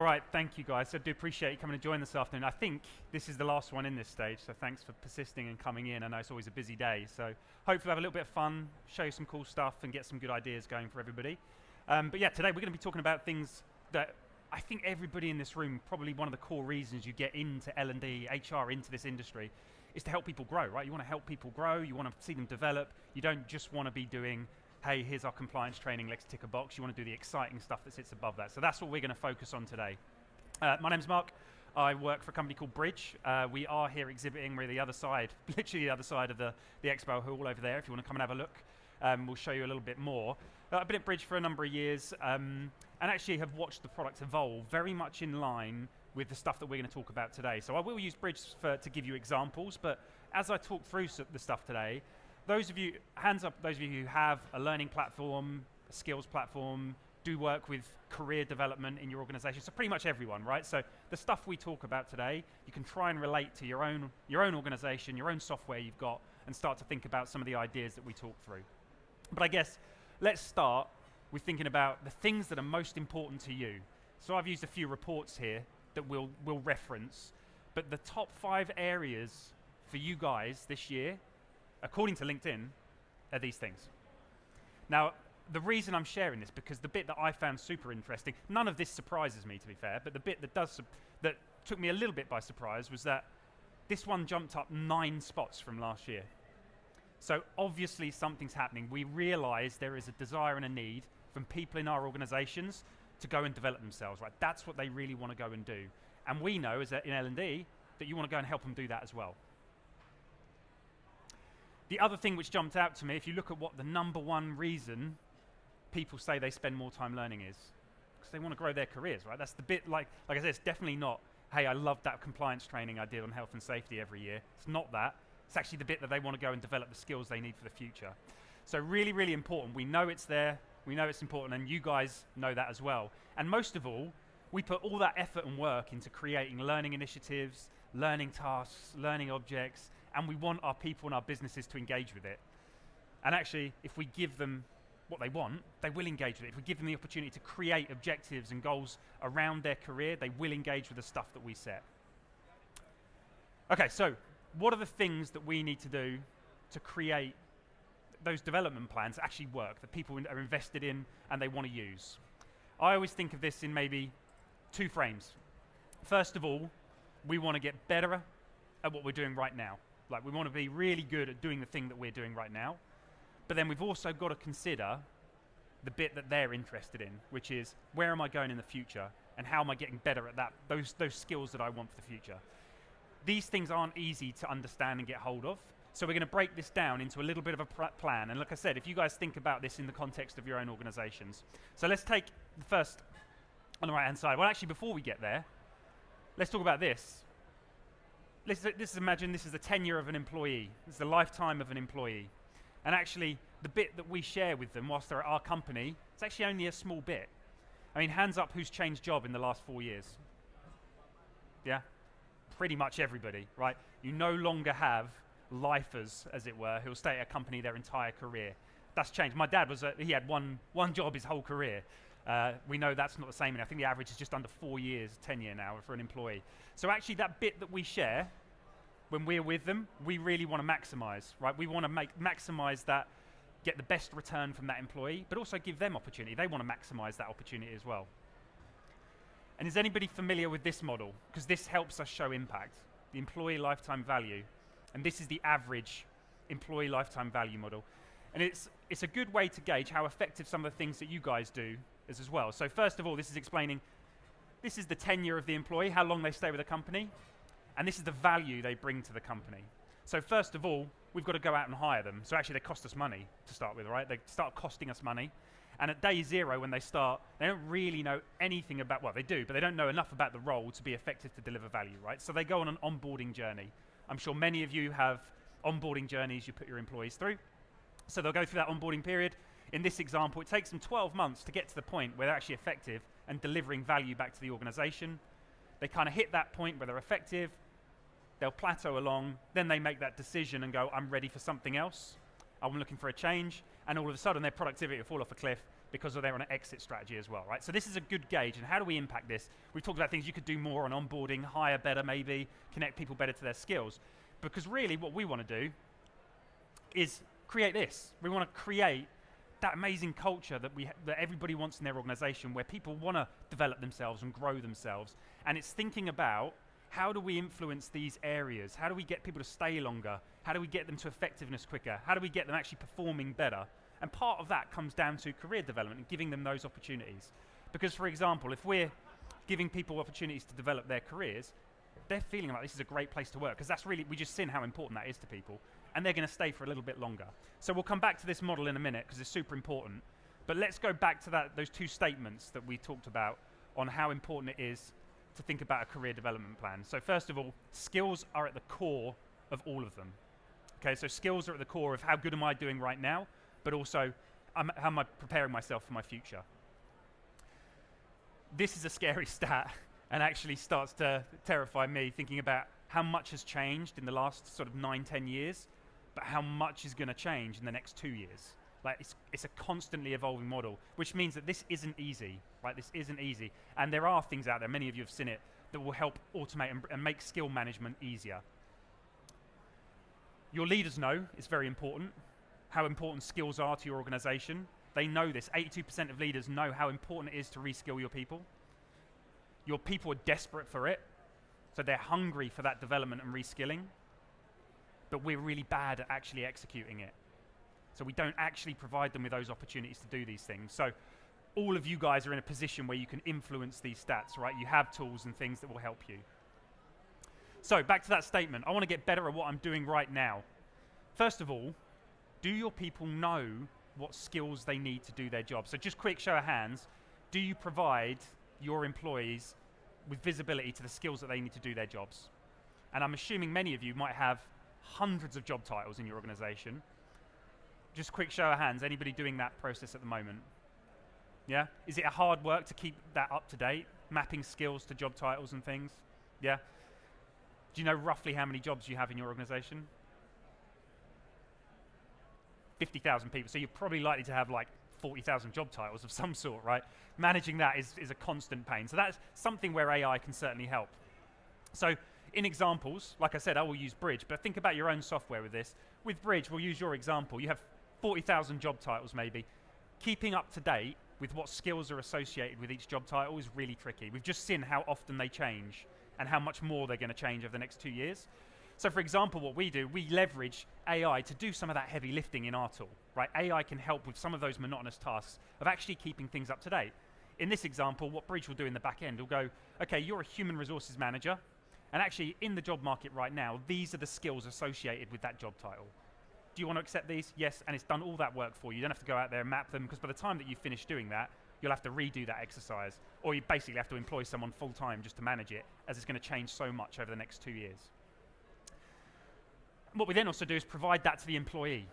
Right, thank you guys. I do appreciate you coming to join this afternoon. I think this is the last one in this stage, so thanks for persisting and coming in. I know it's always a busy day, so hopefully we'll have a little bit of fun, show you some cool stuff and get some good ideas going for everybody. But yeah, today we're going to be talking about things that I think everybody in this room, probably one of the core reasons you get into L&D, HR, into this industry, is to help people grow, right? You want to help people grow, you want to see them develop, you don't just want to be doing, hey, here's our compliance training, let's tick a box. You want to do the exciting stuff that sits above that. So that's what we're going to focus on today. My name's Mark. I work for a company called Bridge. We are here exhibiting. We're the other side, literally the other side of the expo hall over there. If you want to come and have a look, we'll show you a little bit more. I've been at Bridge for a number of years and actually have watched the product evolve very much in line with the stuff that we're going to talk about today. So I will use Bridge to give you examples, but as I talk through the stuff today, those of you, hands up, those of you who have a learning platform, a skills platform, do work with career development in your organization, so pretty much everyone, right? So the stuff we talk about today, you can try and relate to your own organization, your own software you've got, and start to think about some of the ideas that we talk through. But I guess, let's start with thinking about the things that are most important to you. So I've used a few reports here that we'll reference, but the top 5 areas for you guys this year, according to LinkedIn, are these things. Now, the reason I'm sharing this, because the bit that I found super interesting, none of this surprises me to be fair, but the bit that took me a little bit by surprise was that this one jumped up 9 spots from last year. So obviously something's happening. We realize there is a desire and a need from people in our organizations to go and develop themselves, right? That's what they really want to go and do. And we know as in L&D that you want to go and help them do that as well. The other thing which jumped out to me, if you look at what the number one reason people say they spend more time learning is, because they want to grow their careers, right? That's the bit, like I said, it's definitely not, hey, I love that compliance training I did on health and safety every year. It's not that. It's actually the bit that they want to go and develop the skills they need for the future. So really, really important. We know it's there. We know it's important, and you guys know that as well. And most of all, we put all that effort and work into creating learning initiatives, learning tasks, learning objects, and we want our people and our businesses to engage with it. And actually, if we give them what they want, they will engage with it. If we give them the opportunity to create objectives and goals around their career, they will engage with the stuff that we set. Okay, so what are the things that we need to do to create those development plans that actually work, that people are invested in and they want to use? I always think of this in maybe 2 frames. First of all, we want to get better at what we're doing right now. Like, we want to be really good at doing the thing that we're doing right now. But then we've also got to consider the bit that they're interested in, which is, where am I going in the future? And how am I getting better at that? Those skills that I want for the future. These things aren't easy to understand and get hold of. So we're going to break this down into a little bit of a plan. And like I said, if you guys think about this in the context of your own organizations. So let's take the first on the right-hand side. Well, actually, before we get there, let's talk about this. Imagine this is the tenure of an employee. This is the lifetime of an employee. And actually, the bit that we share with them whilst they're at our company, it's actually only a small bit. I mean, hands up who's changed job in the last 4 years? Yeah? Pretty much everybody, right? You no longer have lifers, as it were, who'll stay at a company their entire career. That's changed. My dad he had one job his whole career. We know that's not the same, and I think the average is just under 4 years tenure now for an employee. So actually that bit that we share, when we're with them, we really want to maximize, right? We want to maximize that, get the best return from that employee, but also give them opportunity. They want to maximize that opportunity as well. And is anybody familiar with this model? Because this helps us show impact, the employee lifetime value. And this is the average employee lifetime value model. And it's a good way to gauge how effective some of the things that you guys do is as well. So first of all, this is explaining, this is the tenure of the employee, how long they stay with the company, and this is the value they bring to the company. So first of all, we've got to go out and hire them. So actually they cost us money to start with, right? They start costing us money. And at day 0, when they start, they don't really know anything about, well, they do, but they don't know enough about the role to be effective to deliver value, right? So they go on an onboarding journey. I'm sure many of you have onboarding journeys you put your employees through. So they'll go through that onboarding period. In this example, it takes them 12 months to get to the point where they're actually effective and delivering value back to the organization. They kind of hit that point where they're effective, they'll plateau along, then they make that decision and go, I'm ready for something else, I'm looking for a change, and all of a sudden their productivity will fall off a cliff because they're on an exit strategy as well, right? So this is a good gauge, and how do we impact this? We've talked about things you could do more on onboarding, hire better maybe, connect people better to their skills. Because really what we want to do is create this. We want to create that amazing culture that that everybody wants in their organization, where people want to develop themselves and grow themselves. And it's thinking about, how do we influence these areas? How do we get people to stay longer? How do we get them to effectiveness quicker? How do we get them actually performing better? And part of that comes down to career development and giving them those opportunities. Because, for example, if we're giving people opportunities to develop their careers, they're feeling like this is a great place to work, because that's really, we just seen how important that is to people, and they're going to stay for a little bit longer. So we'll come back to this model in a minute because it's super important. But let's go back to those two statements that we talked about on how important it is to think about a career development plan. So first of all, skills are at the core of all of them. Okay, so skills are at the core of how good am I doing right now, but also how am I preparing myself for my future. This is a scary stat and actually starts to terrify me, thinking about how much has changed in the last sort of 9-10 years, but how much is going to change in the next 2 years. Like, it's a constantly evolving model, which means that this isn't easy, right? This isn't easy. And there are things out there, many of you have seen it, that will help automate and make skill management easier. Your leaders know it's very important, how important skills are to your organization. They know this. 82% of leaders know how important it is to reskill your people. Your people are desperate for it, so they're hungry for that development and reskilling, but we're really bad at actually executing it. So we don't actually provide them with those opportunities to do these things. So all of you guys are in a position where you can influence these stats, right? You have tools and things that will help you. So back to that statement. I want to get better at what I'm doing right now. First of all, do your people know what skills they need to do their job? So just quick show of hands. Do you provide your employees with visibility to the skills that they need to do their jobs? And I'm assuming many of you might have hundreds of job titles in your organization. Just quick show of hands, anybody doing that process at the moment? Yeah? Is it a hard work to keep that up to date? Mapping skills to job titles and things? Yeah? Do you know roughly how many jobs you have in your organization? 50,000 people, so you're probably likely to have like 40,000 job titles of some sort, right? Managing that is a constant pain. So that's something where AI can certainly help. So in examples, like I said, I will use Bridge, but think about your own software with this. With Bridge, we'll use your example. You have 40,000 job titles maybe. Keeping up to date with what skills are associated with each job title is really tricky. We've just seen how often they change and how much more they're going to change over the next 2 years. So for example, what we do, we leverage AI to do some of that heavy lifting in our tool, right? AI can help with some of those monotonous tasks of actually keeping things up to date. In this example, what Bridge will do in the back end will go, okay, you're a human resources manager, and actually in the job market right now, these are the skills associated with that job title. Do you want to accept these? Yes, and it's done all that work for you. You don't have to go out there and map them, because by the time that you finish doing that, you'll have to redo that exercise, or you basically have to employ someone full-time just to manage it, as it's going to change so much over the next 2 years. What we then also do is provide that to the employee,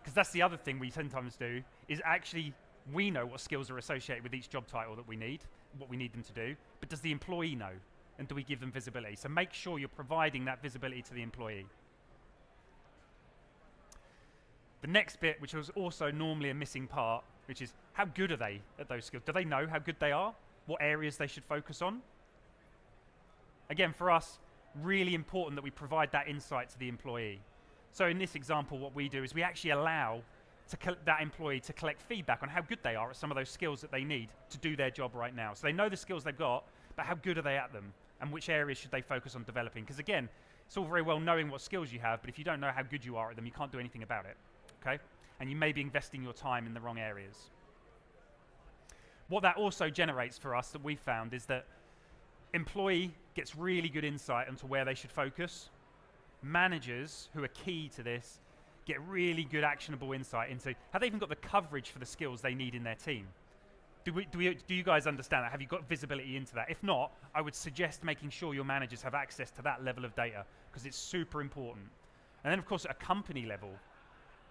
because that's the other thing we sometimes do, is actually we know what skills are associated with each job title that we need, what we need them to do, but does the employee know? And do we give them visibility? So make sure you're providing that visibility to the employee. The next bit, which was also normally a missing part, which is how good are they at those skills? Do they know how good they are? What areas they should focus on? Again, for us, really important that we provide that insight to the employee. So in this example, what we do is we actually allow that employee to collect feedback on how good they are at some of those skills that they need to do their job right now. So they know the skills they've got, but how good are they at them? And which areas should they focus on developing? Because again, it's all very well knowing what skills you have, but if you don't know how good you are at them, you can't do anything about it, okay? And you may be investing your time in the wrong areas. What that also generates for us that we've found is that employee gets really good insight into where they should focus. Managers, who are key to this, get really good actionable insight into have they even got the coverage for the skills they need in their team. Do you guys understand that? Have you got visibility into that? If not, I would suggest making sure your managers have access to that level of data, because it's super important. And then of course at a company level,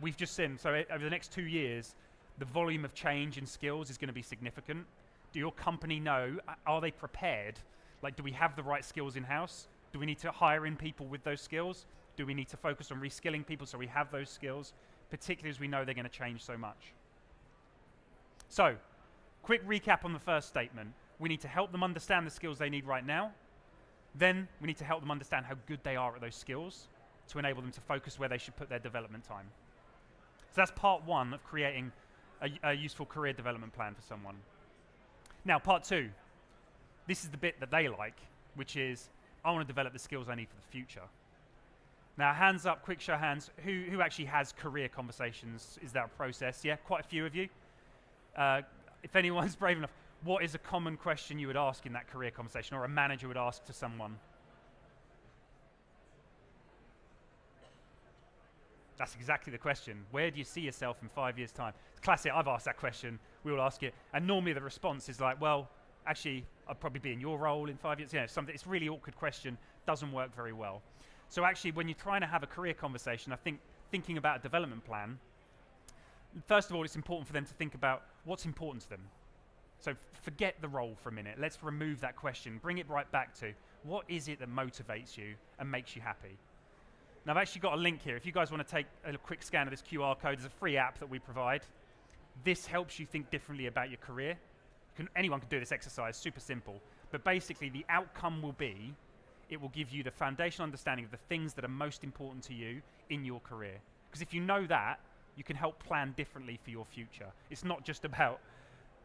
we've just seen, so over the next 2 years, the volume of change in skills is going to be significant. Do your company know, are they prepared? Like, do we have the right skills in-house? Do we need to hire in people with those skills? Do we need to focus on reskilling people so we have those skills? particularly as we know they're going to change so much. So, quick recap on the first statement. We need to help them understand the skills they need right now. Then we need to help them understand how good they are at those skills to enable them to focus where they should put their development time. So that's part one of creating a useful career development plan for someone. Now, part two. This is the bit that they like, which is, I want to develop the skills I need for the future. Now, hands up, quick show of hands, who actually has career conversations? Is that a process? Yeah, quite a few of you. If anyone's brave enough, what is a common question you would ask in that career conversation, or a manager would ask to someone? That's exactly the question. Where do you see yourself in 5 years' time? It's classic, I've asked that question, we all ask it, and normally the response is like, well, actually, I'd probably be in your role in 5 years. You know, it's a really awkward question, doesn't work very well. So actually, when you're trying to have a career conversation, I think thinking about a development plan, first of all, it's important for them to think about what's important to them. So forget the role for a minute. Let's remove that question. Bring it right back to what is it that motivates you and makes you happy? Now, I've actually got a link here. If you guys want to take a quick scan of this QR code, there's a free app that we provide. This helps you think differently about your career. Anyone can do this exercise, super simple. But basically, the outcome will be, it will give you the foundational understanding of the things that are most important to you in your career. Because if you know that, you can help plan differently for your future. It's not just about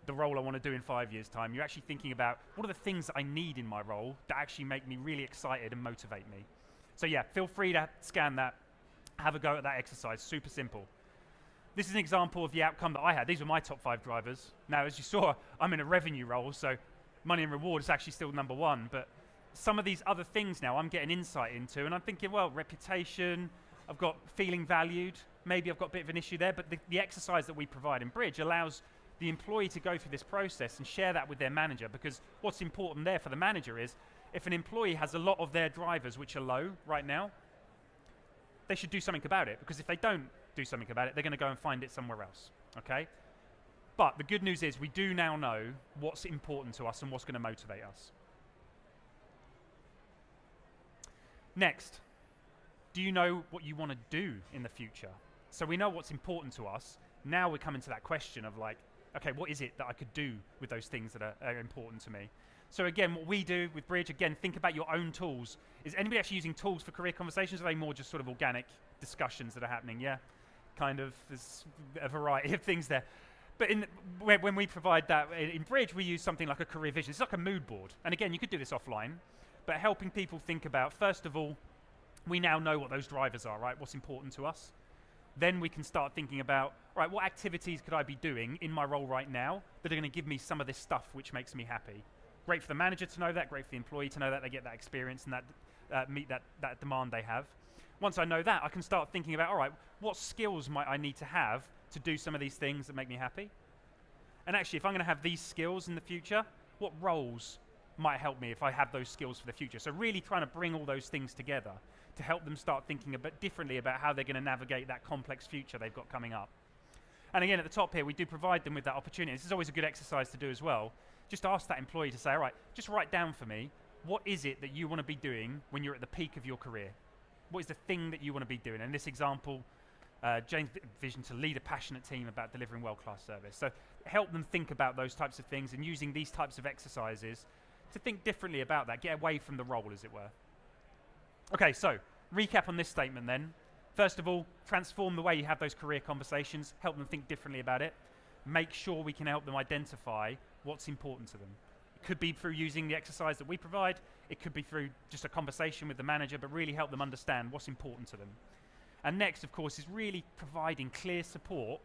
the role I want to do in 5 years' time. You're actually thinking about what are the things that I need in my role that actually make me really excited and motivate me. So yeah, feel free to scan that, have a go at that exercise, super simple. This is an example of the outcome that I had. These were my top 5 drivers. Now, as you saw, I'm in a revenue role, so money and reward is actually still number one, but some of these other things now I'm getting insight into, and I'm thinking, well, reputation, I've got feeling valued, maybe I've got a bit of an issue there, but the exercise that we provide in Bridge allows the employee to go through this process and share that with their manager, because what's important there for the manager is, if an employee has a lot of their drivers which are low right now, they should do something about it, because if they don't do something about it, they're going to go and find it somewhere else, okay? But the good news is we do now know what's important to us and what's going to motivate us. Next, do you know what you want to do in the future? So we know what's important to us. Now we're coming to that question of like, okay, what is it that I could do with those things that are important to me? So again, what we do with Bridge, again, think about your own tools. Is anybody actually using tools for career conversations, or are they more just sort of organic discussions that are happening? Yeah, kind of, there's a variety of things there. But when we provide that in Bridge, we use something like a career vision. It's like a mood board. And again, you could do this offline, but helping people think about, first of all, we now know what those drivers are, right? What's important to us. Then we can start thinking about, right, what activities could I be doing in my role right now that are going to give me some of this stuff which makes me happy? Great for the manager to know that, great for the employee to know that, they get that experience and that meet that demand they have. Once I know that, I can start thinking about, all right, what skills might I need to have to do some of these things that make me happy? And actually, if I'm going to have these skills in the future, what roles might help me if I have those skills for the future? So really trying to bring all those things together to help them start thinking a bit differently about how they're going to navigate that complex future they've got coming up. And again, at the top here, we do provide them with that opportunity. This is always a good exercise to do as well. Just ask that employee to say, all right, just write down for me, what is it that you want to be doing when you're at the peak of your career? What is the thing that you want to be doing? In this example, Jane's vision to lead a passionate team about delivering world-class service. So help them think about those types of things and using these types of exercises to think differently about that, get away from the role, as it were. Okay, so recap on this statement then. First of all, transform the way you have those career conversations, help them think differently about it. Make sure we can help them identify what's important to them. It could be through using the exercise that we provide, it could be through just a conversation with the manager, but really help them understand what's important to them. And next, of course, is really providing clear support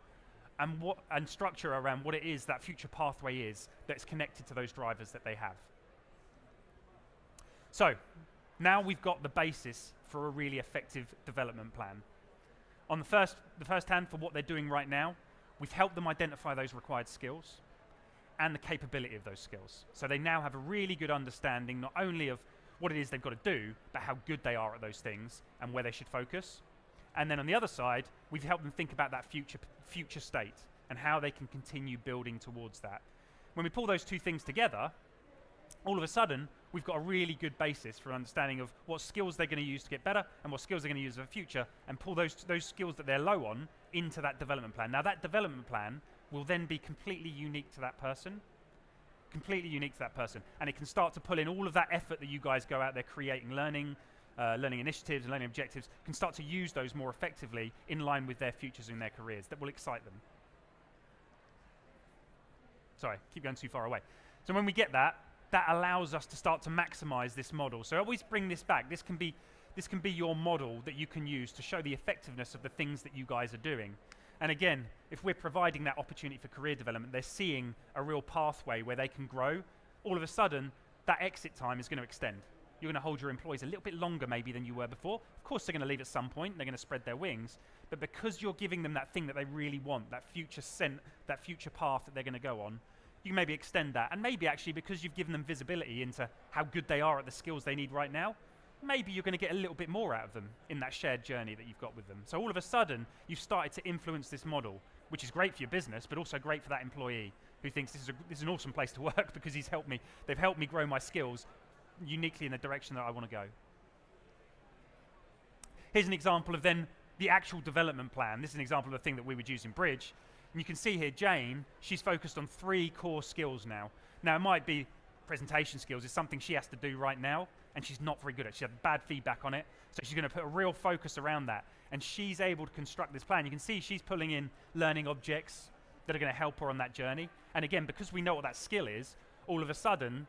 and structure around what it is that future pathway is that's connected to those drivers that they have. So, now we've got the basis for a really effective development plan. On the first hand, for what they're doing right now, we've helped them identify those required skills and the capability of those skills. So they now have a really good understanding not only of what it is they've got to do, but how good they are at those things and where they should focus. And then on the other side, we've helped them think about that future state and how they can continue building towards that. When we pull those two things together, all of a sudden, we've got a really good basis for understanding of what skills they're going to use to get better and what skills they're going to use in the future, and pull those skills that they're low on into that development plan. Now that development plan will then be completely unique to that person, and it can start to pull in all of that effort that you guys go out there creating learning initiatives and learning objectives, can start to use those more effectively in line with their futures and their careers that will excite them. Sorry, keep going too far away. So when we get that allows us to start to maximize this model. So always bring this back. This can be your model that you can use to show the effectiveness of the things that you guys are doing. And again, if we're providing that opportunity for career development, they're seeing a real pathway where they can grow. All of a sudden, that exit time is going to extend. You're going to hold your employees a little bit longer maybe than you were before. Of course, they're going to leave at some point. They're going to spread their wings. But because you're giving them that thing that they really want, that future path that they're going to go on, you can maybe extend that. And maybe actually because you've given them visibility into how good they are at the skills they need right now, maybe you're going to get a little bit more out of them in that shared journey that you've got with them. So all of a sudden, you've started to influence this model, which is great for your business, but also great for that employee who thinks this is an awesome place to work because they've helped me grow my skills uniquely in the direction that I want to go. Here's an example of then the actual development plan. This is an example of the thing that we would use in Bridge. And you can see here, Jane, she's focused on 3 core skills now. Now, it might be presentation skills. It's something she has to do right now, and she's not very good at it. She had bad feedback on it, so she's going to put a real focus around that. And she's able to construct this plan. You can see she's pulling in learning objects that are going to help her on that journey. And again, because we know what that skill is, all of a sudden,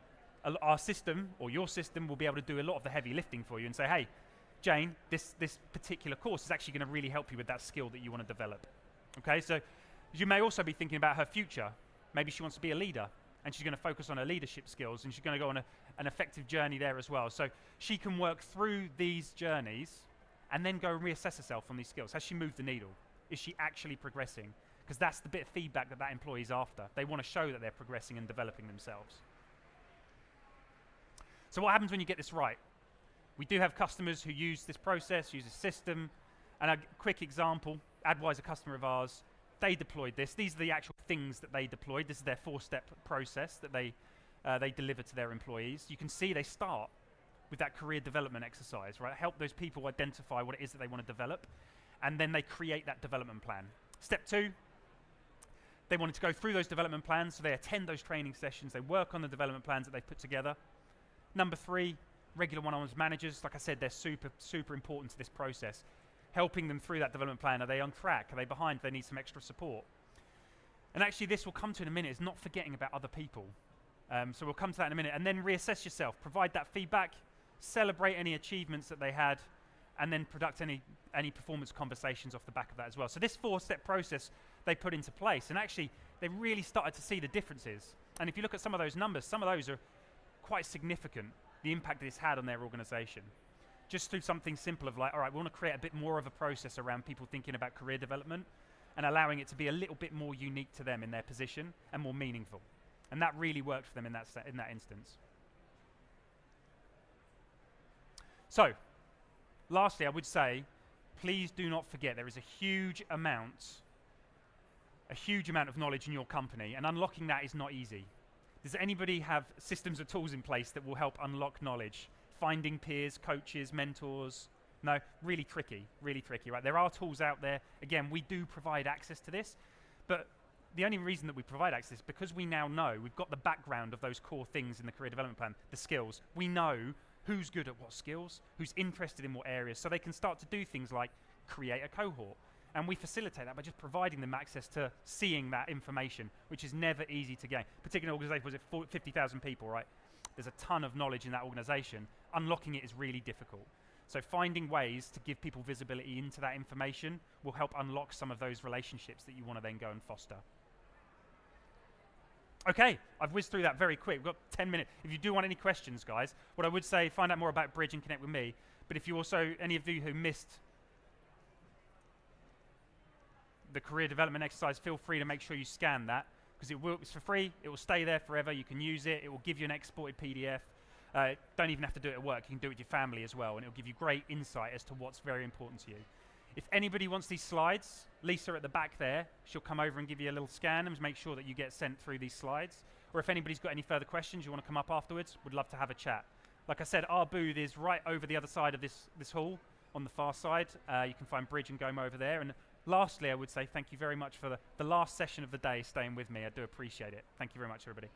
our system, or your system, will be able to do a lot of the heavy lifting for you and say, hey, Jane, this particular course is actually going to really help you with that skill that you want to develop. Okay, so you may also be thinking about her future. Maybe she wants to be a leader, and she's going to focus on her leadership skills, and she's going to go on an effective journey there as well. So she can work through these journeys and then go and reassess herself on these skills. Has she moved the needle? Is she actually progressing? Because that's the bit of feedback that employee's after. They want to show that they're progressing and developing themselves. So what happens when you get this right? We do have customers who use this process, use this system. And a quick example, AdWise, a customer of ours, they deployed this. These are the actual things that they deployed. This is their 4-step process that they deliver to their employees. You can see they start with that career development exercise, right? Help those people identify what it is that they want to develop, and then they create that development plan. Step 2, they wanted to go through those development plans, so they attend those training sessions, they work on the development plans that they've put together. Number 3, regular one-on-ones managers. Like I said, they're super, super important to this process. Helping them through that development plan. Are they on track? Are they behind? Do they need some extra support? And actually, this will come to in a minute, is not forgetting about other people. So we'll come to that in a minute. And then reassess yourself. Provide that feedback. Celebrate any achievements that they had. And then conduct any performance conversations off the back of that as well. So this 4-step process they put into place. And actually, they really started to see the differences. And if you look at some of those numbers, some of those are quite significant, the impact that it's had on their organization. Just through something simple of like, all right, we want to create a bit more of a process around people thinking about career development and allowing it to be a little bit more unique to them in their position and more meaningful. And that really worked for them in that instance. So, lastly, I would say, please do not forget there is a huge amount of knowledge in your company, and unlocking that is not easy. Does anybody have systems or tools in place that will help unlock knowledge? Finding peers, coaches, mentors? No, really tricky, right? There are tools out there. Again, we do provide access to this, but the only reason that we provide access is because we now know, we've got the background of those core things in the career development plan, the skills. We know who's good at what skills, who's interested in what areas, so they can start to do things like create a cohort. And we facilitate that by just providing them access to seeing that information, which is never easy to gain. Particularly an organization, was it 50,000 people, right? There's a ton of knowledge in that organization. Unlocking it is really difficult. So finding ways to give people visibility into that information will help unlock some of those relationships that you want to then go and foster. Okay, I've whizzed through that very quick. We've got 10 minutes. If you do want any questions, guys, what I would say, find out more about Bridge and connect with me. But if you also, any of you who missed the career development exercise, feel free to make sure you scan that, because it's for free, it will stay there forever, you can use it, it will give you an exported PDF. Don't even have to do it at work, you can do it with your family as well, and it will give you great insight as to what's very important to you. If anybody wants these slides, Lisa at the back there, she'll come over and give you a little scan and make sure that you get sent through these slides. Or if anybody's got any further questions, you want to come up afterwards, we'd love to have a chat. Like I said, our booth is right over the other side of this hall, on the far side. You can find Bridge and Goma over there, and lastly, I would say thank you very much for the last session of the day staying with me. I do appreciate it. Thank you very much, everybody.